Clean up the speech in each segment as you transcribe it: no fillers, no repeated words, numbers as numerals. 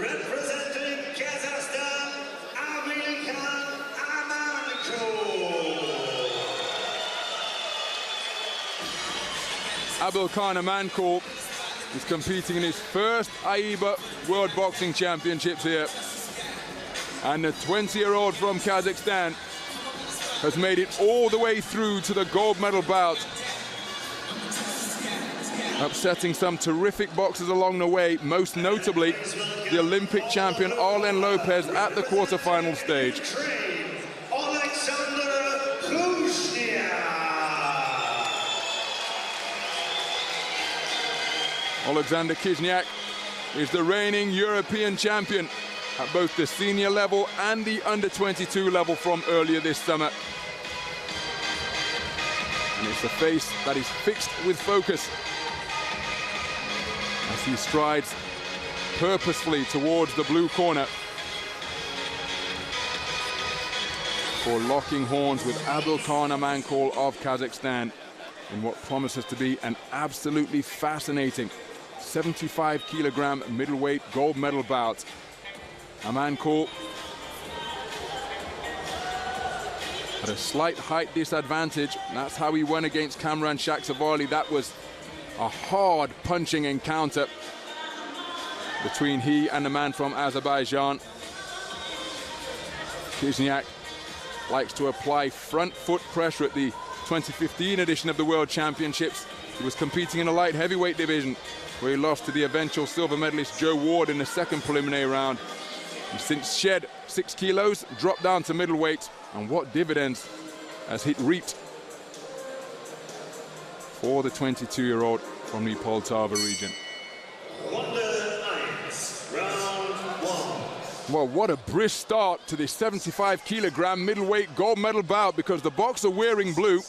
representing Kazakhstan, Abильхан Amанкул. Abильхан Amанкул is competing in his first AIBA World Boxing Championships here. And the 20-year-old from Kazakhstan has made it all the way through to the gold medal bout, upsetting some terrific boxers along the way, most notably the Olympic champion Arlen Lopez at the quarterfinal stage. Alexandr Hижняк. Alexandr Hижняк is the reigning European champion at both the senior level and the under-22 level from earlier this summer. And it's a face that is fixed with focus as he strides purposefully towards the blue corner for locking horns with Abильхан Amанкул of Kazakhstan in what promises to be an absolutely fascinating 75-kilogram middleweight gold medal bout. Amанкул at a slight height disadvantage. That's how he won against Kamran Shakhsavali. That was a hard punching encounter between he and the man from Azerbaijan. Hижняк likes to apply front foot pressure at the 2015 edition of the World Championships. He was competing in a light heavyweight division where he lost to the eventual silver medalist Joe Ward in the second preliminary round. He's since shed 6 kilos, dropped down to middleweight, and what dividends has he reaped for the 22-year-old from the Poltava region. Well, what a brisk start to this 75-kilogram middleweight gold medal bout, because the boxer wearing blue,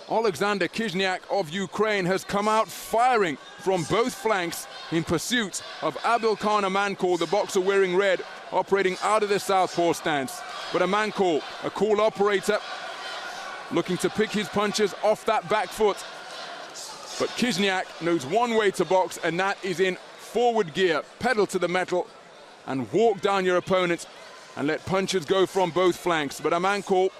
Alexandr Hижняк of Ukraine, has come out firing from both flanks in pursuit of Abильхан Amанкул, the boxer wearing red, operating out of the southpaw stance. But Amанкул, a cool operator, looking to pick his punches off that back foot. But Hижняк knows one way to box, and that is in forward gear. Pedal to the metal and walk down your opponent and let punches go from both flanks. But Amанкул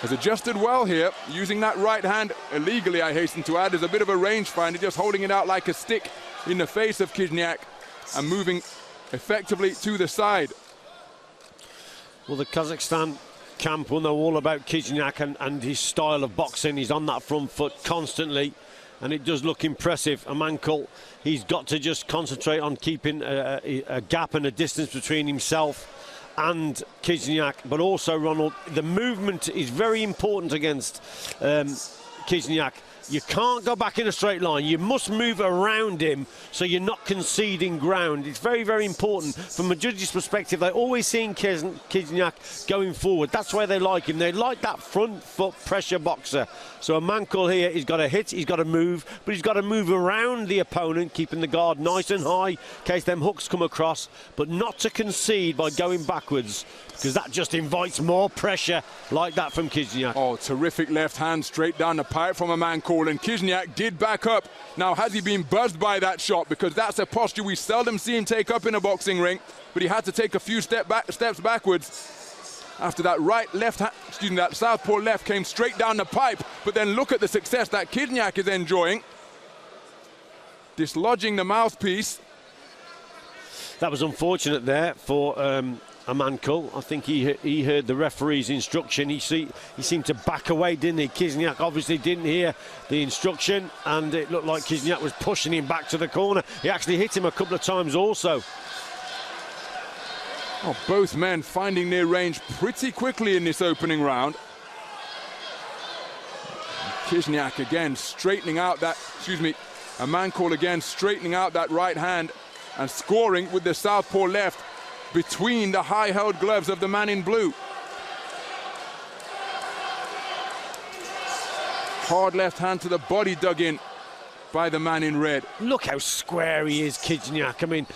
has adjusted well here, using that right hand illegally, I hasten to add, as a bit of a rangefinder, just holding it out like a stick in the face of Hижняк and moving effectively to the side. Well, the Kazakhstan camp will know all about Hижняk and his style of boxing. He's on that front foot constantly, and it does look impressive. Amанкул, he's got to just concentrate on keeping a gap and a distance between himself and Hижняk, but also, Ronald, the movement is very important against Hижняk. You can't go back in a straight line. You must move around him so you're not conceding ground. It's very, very important. From a judge's perspective, they're always seeing Hижняk going forward. That's why they like him. They like that front foot pressure boxer. So Amанкул here, he's got to hit, he's got to move, but he's got to move around the opponent, keeping the guard nice and high in case them hooks come across, but not to concede by going backwards, because that just invites more pressure like that from Hижняk. Oh, terrific left hand straight down the pipe from Amанкул, and Hижняk did back up. Now, has he been buzzed by that shot? Because that's a posture we seldom see him take up in a boxing ring, but he had to take a few steps backwards after that that southpaw left came straight down the pipe. But then look at the success that Hижняk is enjoying, dislodging the mouthpiece. That was unfortunate there for Amанкул. I think he heard the referee's instruction. He seemed to back away, didn't he? Hижняk obviously didn't hear the instruction, and it looked like Hижняk was pushing him back to the corner. He actually hit him a couple of times also. Oh, both men finding their range pretty quickly in this opening round. Hижняk again straightening out that, Amанкул again straightening out that right hand and scoring with the southpaw left between the high-held gloves of the man in blue. Hard left hand to the body dug in by the man in red. Look how square he is, Hижняk. I mean,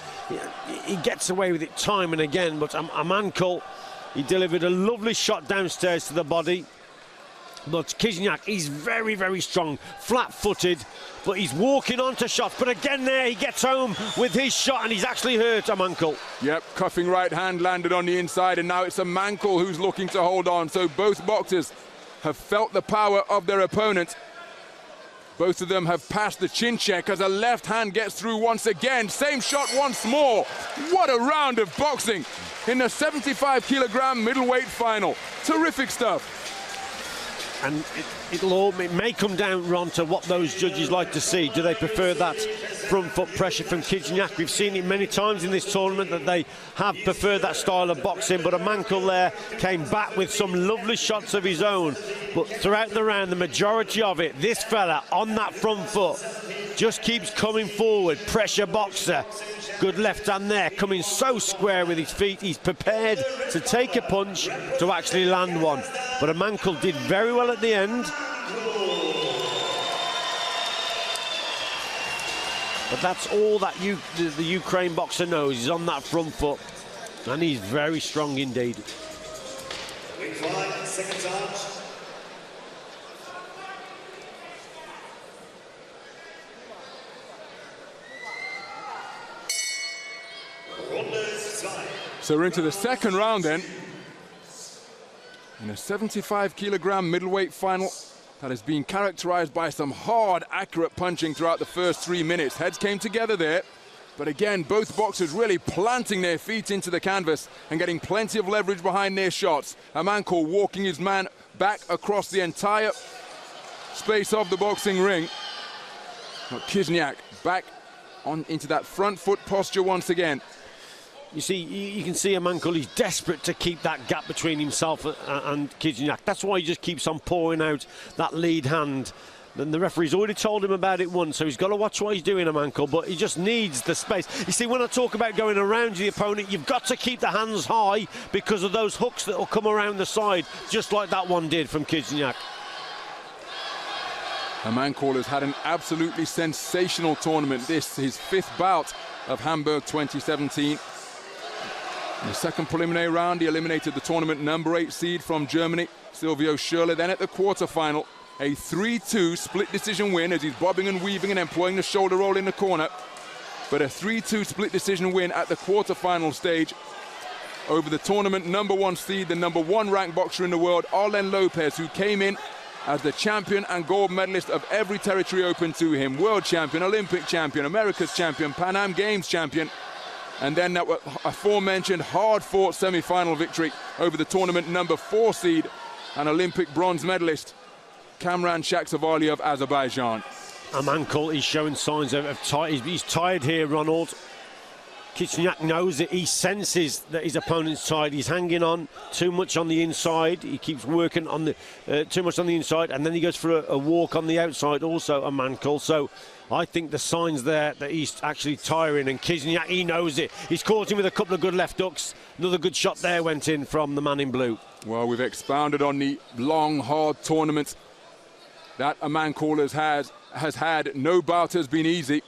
he gets away with it time and again, but Amанкул, he delivered a lovely shot downstairs to the body. But Hijняк, he's very, very strong, flat-footed, but he's walking onto shots. But again there, he gets home with his shot, and he's actually hurt Ammanкул. Yep, cuffing right hand landed on the inside, and now it's Ammanкул who's looking to hold on. So both boxers have felt the power of their opponent. Both of them have passed the chin check as a left hand gets through once again. Same shot once more. What a round of boxing in the 75-kilogram middleweight final. Terrific stuff. And it may come down, Ron, to what those judges like to see. Do they prefer that front foot pressure from Hijняк? We've seen it many times in this tournament that they have preferred that style of boxing, but Ammanкул there came back with some lovely shots of his own. But throughout the round, the majority of it, this fella on that front foot just keeps coming forward. Pressure boxer. Good left hand there, coming so square with his feet. He's prepared to take a punch to actually land one. But Ammanкул did very well at the end. But that's all that the Ukraine boxer knows. He's on that front foot, and he's very strong indeed. Week 5, second charge. So we're into the second round then. In a 75-kilogram middleweight final that has been characterized by some hard, accurate punching throughout the first 3 minutes. Heads came together there, but again, both boxers really planting their feet into the canvas and getting plenty of leverage behind their shots. Ammanкул walking his man back across the entire space of the boxing ring. But Hijняк back on into that front foot posture once again. You see, you can see Ammanкул, he's desperate to keep that gap between himself and Hijняк. That's why he just keeps on pouring out that lead hand. And the referee's already told him about it once, so he's got to watch what he's doing, Ammanкул, but he just needs the space. You see, when I talk about going around the opponent, you've got to keep the hands high because of those hooks that will come around the side, just like that one did from Hijняk. Ammanкул has had an absolutely sensational tournament. This, his 5th bout of Hamburg 2017. In the second preliminary round, he eliminated the tournament number 8 seed from Germany, Silvio Schürrle. Then at the quarterfinal, a 3-2 split decision win as he's bobbing and weaving and employing the shoulder roll in the corner. But a 3-2 split decision win at the quarterfinal stage over the tournament number 1 seed, the number 1 ranked boxer in the world, Arlen Lopez, who came in as the champion and gold medalist of every territory open to him. World champion, Olympic champion, America's champion, Pan Am Games champion. And then that aforementioned hard-fought semi-final victory over the tournament number 4 seed and Olympic bronze medalist Kamran Shakhsavali of Azerbaijan. Ammanкул is showing signs of he's tired here, Ronald. Hijняк knows it. He senses that his opponent's tired. He's hanging on too much on the inside. He keeps working on the too much on the inside, and then he goes for a walk on the outside also, Ammanкул. So I think the signs there that he's actually tiring, and Hijняk, he knows it. He's caught him with a couple of good left hooks. Another good shot there went in from the man in blue. Well, we've expounded on the long, hard tournament that Ammanкул has had. No bout has been easy.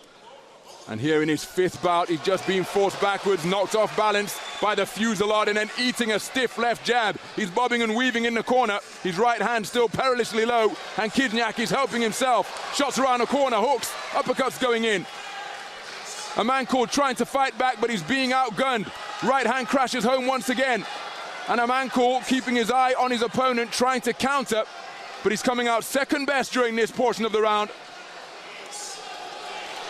And here in his 5th bout, he's just been forced backwards, knocked off balance by the fusillade, and then eating a stiff left jab. He's bobbing and weaving in the corner. His right hand still perilously low, and Hijняk is helping himself. Shots around the corner, hooks, uppercuts going in. Ammanкул trying to fight back, but he's being outgunned. Right hand crashes home once again. And Ammanкул keeping his eye on his opponent, trying to counter, but he's coming out second best during this portion of the round.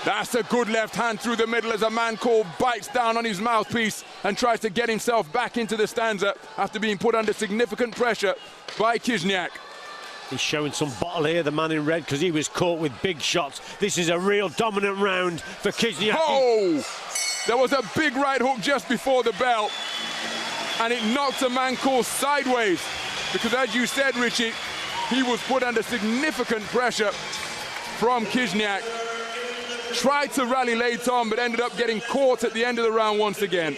That's a good left hand through the middle as Ammanкул bites down on his mouthpiece and tries to get himself back into the stanza after being put under significant pressure by Hijняk. He's showing some bottle here, the man in red, because he was caught with big shots. This is a real dominant round for Hijняk. Oh! There was a big right hook just before the bell, and it knocked Ammanкул sideways because, as you said, Richie, he was put under significant pressure from Hijняk. Tried to rally late on, but ended up getting caught at the end of the round once again.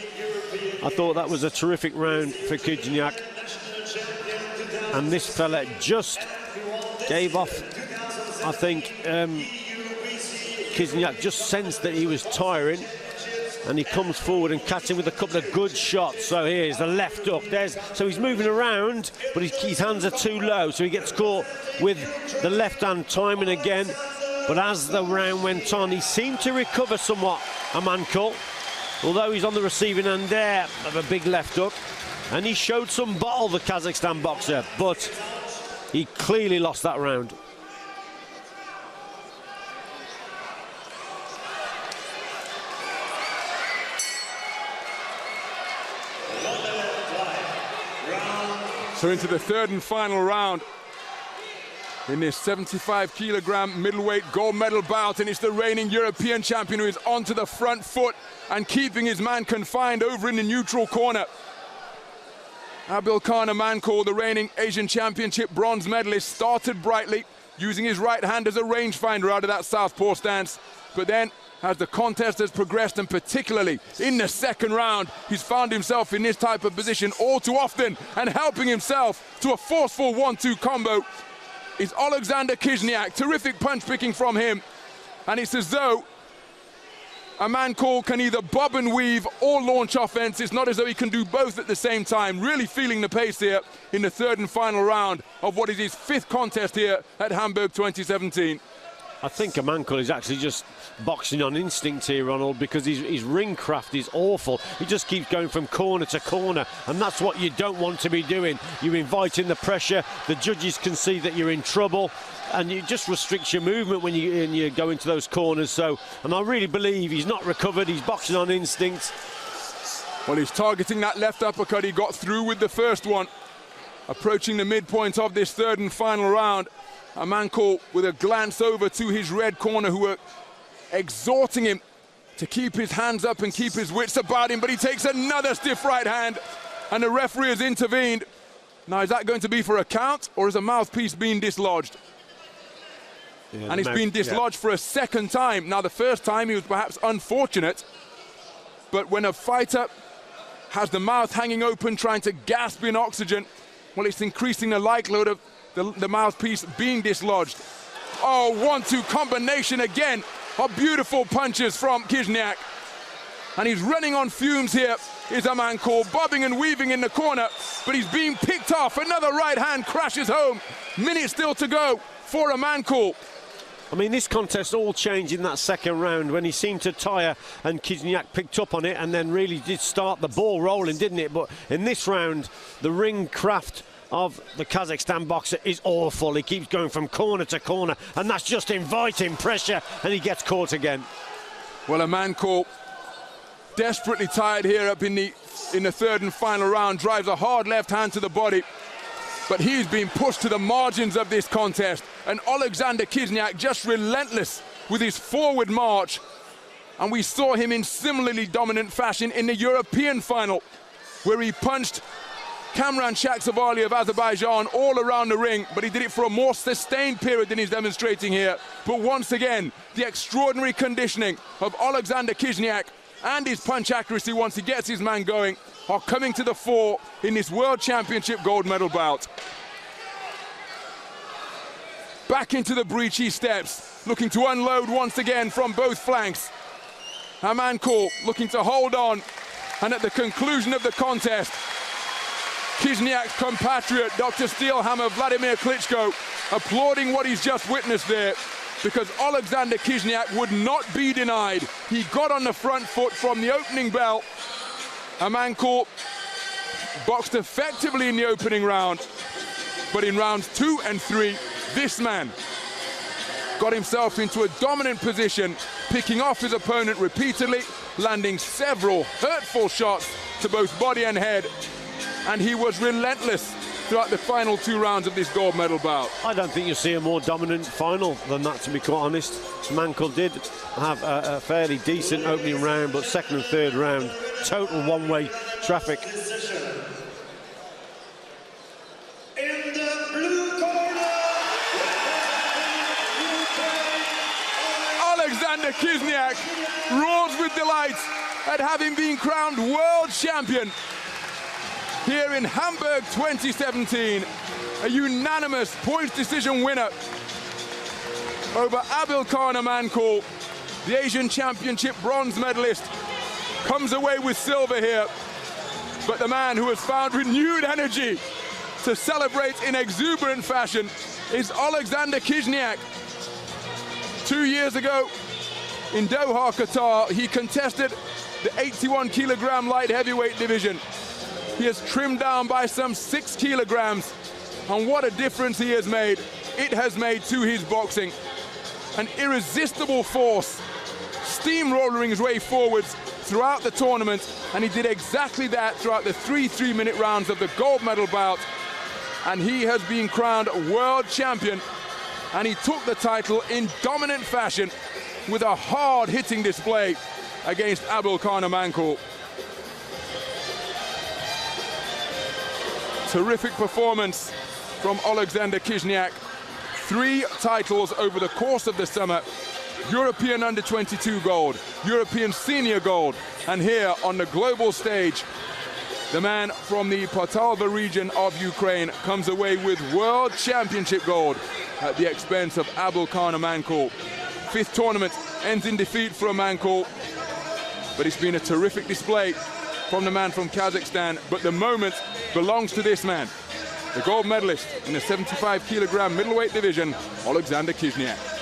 I thought that was a terrific round for Hijняk. And this fella just gave off, I think, Hijняk just sensed that he was tiring. and he comes forward and catches him with a couple of good shots. So here's the left hook. So he's moving around, but his hands are too low, so he gets caught with the left hand timing again. But as the round went on, he seemed to recover somewhat, Ammancourt, although he's on the receiving end there of a big left hook. And he showed some bottle, the Kazakhstan boxer, but he clearly lost that round. So into the third and final round in this 75-kilogram middleweight gold medal bout, and it's the reigning European champion who is onto the front foot and keeping his man confined over in the neutral corner. Abильхан Аманкул, the reigning Asian Championship bronze medalist, started brightly, using his right hand as a rangefinder out of that southpaw stance. But then, as the contest has progressed, and particularly in the second round, he's found himself in this type of position all too often, and helping himself to a forceful 1-2 combo is Alexander Hijняк. Terrific punch picking from him. And it's as though Ammancourt can either bob and weave or launch offense. It's not as though he can do both at the same time. Really feeling the pace here in the third and final round of what is his fifth contest here at Hamburg 2017. I think Ammancourt is actually just boxing on instinct here, Ronald, because his ring craft is awful. He just keeps going from corner to corner, and that's what you don't want to be doing. You're inviting the pressure, the judges can see that you're in trouble, and it just restricts your movement when you go into those corners. So, and I really believe he's not recovered, he's boxing on instinct. Well, he's targeting that left uppercut. He got through with the first one. Approaching the midpoint of this third and final round, Ammancourt with a glance over to his red corner, who are exhorting him to keep his hands up and keep his wits about him, but he takes another stiff right hand, and the referee has intervened. Now, is that going to be for a count, or is a mouthpiece being dislodged? Yeah, and it's been dislodged for a second time. Now, the first time he was perhaps unfortunate, but when a fighter has the mouth hanging open, trying to gasp in oxygen, well, it's increasing the likelihood of the mouthpiece being dislodged. Oh, 1-2 combination again of beautiful punches from Hijняк. And he's running on fumes here, is Ammancourt, bobbing and weaving in the corner, but he's being picked off. Another right hand crashes home. Minutes still to go for Ammancourt. I mean, this contest all changed in that second round when he seemed to tire, and Hijняk picked up on it and then really did start the ball rolling, didn't it? But in this round, the ring craft of the Kazakhstan boxer is awful. He keeps going from corner to corner, and that's just inviting pressure, and he gets caught again. Well, Ammancourt, desperately tired here up in the third and final round, drives a hard left hand to the body, but he's been pushed to the margins of this contest, and Alexander Hijняk just relentless with his forward march. And we saw him in similarly dominant fashion in the European final, where he punched Kamran Shakhsavali of Azerbaijan all around the ring, but he did it for a more sustained period than he's demonstrating here. But once again, the extraordinary conditioning of Alexander Hijняk and his punch accuracy once he gets his man going are coming to the fore in this World Championship gold medal bout. Back into the breach he steps, looking to unload once again from both flanks. Ammancourt looking to hold on, and at the conclusion of the contest, Hijňak's compatriot, Dr. Steelhammer Vladimir Klitschko, applauding what he's just witnessed there, because Alexander Hijняk would not be denied. He got on the front foot from the opening bell. Ammancourt boxed effectively in the opening round, but in rounds 2 and 3, this man got himself into a dominant position, picking off his opponent repeatedly, landing several hurtful shots to both body and head. And he was relentless throughout the final 2 rounds of this gold medal bout. I don't think you'll see a more dominant final than that, to be quite honest. Ammancourt did have a fairly decent opening round, but second and third round, total one-way traffic. In the blue corner, Alexander Hijняk roars with delight at having been crowned world champion here in Hamburg 2017, a unanimous points decision winner over Abильхан Аманкул, the Asian Championship bronze medalist, comes away with silver here. But the man who has found renewed energy to celebrate in exuberant fashion is Alexander Hijняк. 2 years ago in Doha, Qatar, he contested the 81 kilogram light heavyweight division. He has trimmed down by some 6 kilograms, and what a difference he has made. It has made to his boxing. An irresistible force, steamrolling his way forwards throughout the tournament, and he did exactly that throughout the 3 3-minute rounds of the gold medal bout. And he has been crowned world champion, and he took the title in dominant fashion with a hard-hitting display against Abильхан Аманкул. Terrific performance from Alexander Hijняк. 3 titles over the course of the summer. European under-22 gold, European senior gold, and here on the global stage, the man from the Poltava region of Ukraine comes away with world championship gold at the expense of Abильхан Аманкул. 5th tournament ends in defeat for Amанкул, but it's been a terrific display from the man from Kazakhstan. But the moment belongs to this man, the gold medalist in the 75 kilogram middleweight division, Alexander Hijняк.